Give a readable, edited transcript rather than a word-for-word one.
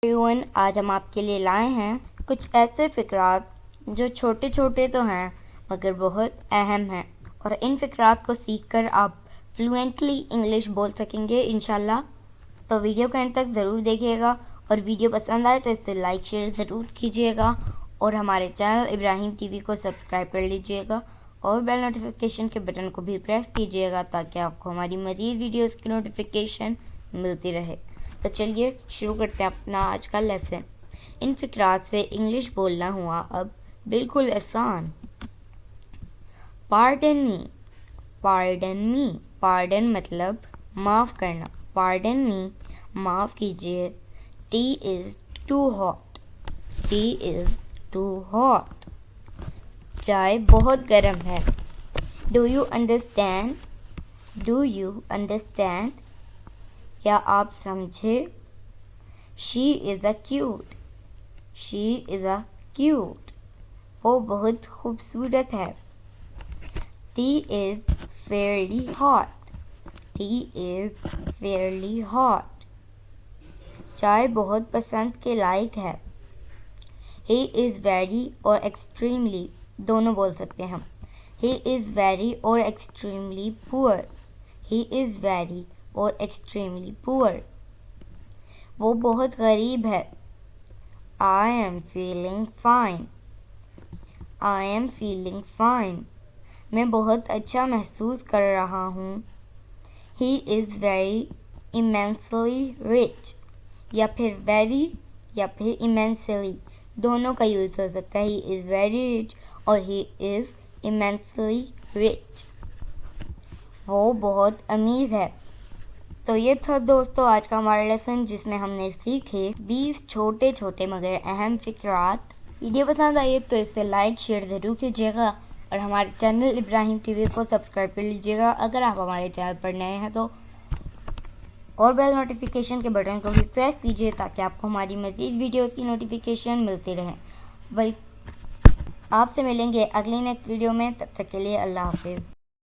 Even آج ہم آپ کے لیے لائے ہیں کچھ ایسے فقرات جو چھوٹے چھوٹے تو ہیں مگر بہت اہم ہیں، اور ان فقرات کو سیکھ کر آپ فلوئنٹلی انگلش بول سکیں گے انشاءاللہ۔ تو ویڈیو کے اینڈ تک ضرور دیکھیے گا، اور ویڈیو پسند آئے تو اس سے لائک شیئر ضرور کیجیے گا، اور ہمارے چینل ابراہیم ٹی وی کو سبسکرائب کر لیجیے گا، اور بیل نوٹیفیکیشن کے بٹن کو بھی پریس کیجیے گا تاکہ آپ کو ہماری مزید ویڈیوز کی نوٹیفیکیشن ملتی رہے۔ تو چلیے شروع کرتے ہیں اپنا آج کا لیسن۔ ان فقرات سے انگلش بولنا ہوا اب بالکل آسان۔ Pardon me, pardon me, pardon مطلب معاف کرنا، پارڈن می معاف کیجیے۔ Tea is too hot, tea is too hot, چائے بہت گرم ہے۔ Do you understand, do you understand, کیا آپ سمجھے؟ شی از اے کیوٹ، شی از اے کیوٹ، وہ بہت خوبصورت ہے۔ Tea is fairly hot, tea is fairly hot, چائے بہت پسند کے لائق ہے۔ ہی از ویری اور ایکسٹریملی دونوں بول سکتے ہیں ہم۔ ہی از ویری اور ایکسٹریملی پور، ہی از ویری اور ایکسٹریملی پور، وہ بہت غریب ہے۔ I am feeling fine, I am feeling fine, میں بہت اچھا محسوس کر رہا ہوں۔ He is very immensely rich, یا پھر ویری یا پھر ایمینسلی دونوں کا یوز ہو سکتا ہے۔ ہی از ویری رچ اور ہی از ایمینسلی رچ، وہ بہت امیر ہے۔ تو یہ تھا دوستو آج کا ہمارا لیسن، جس میں ہم نے سیکھے 20 چھوٹے چھوٹے مگر اہم فقرات۔ ویڈیو پسند آئی تو اس سے لائک شیئر ضرور کیجیے گا، اور ہمارے چینل ابراہیم ٹی وی کو سبسکرائب کر لیجیے گا اگر آپ ہمارے چینل پر نئے ہیں تو، اور بیل نوٹیفیکیشن کے بٹن کو بھی پریس کیجیے تاکہ آپ کو ہماری مزید ویڈیوز کی نوٹیفیکیشن ملتی رہے۔ آپ سے ملیں گے اگلی نیکسٹ ویڈیو میں، تب تک کے لیے اللہ حافظ۔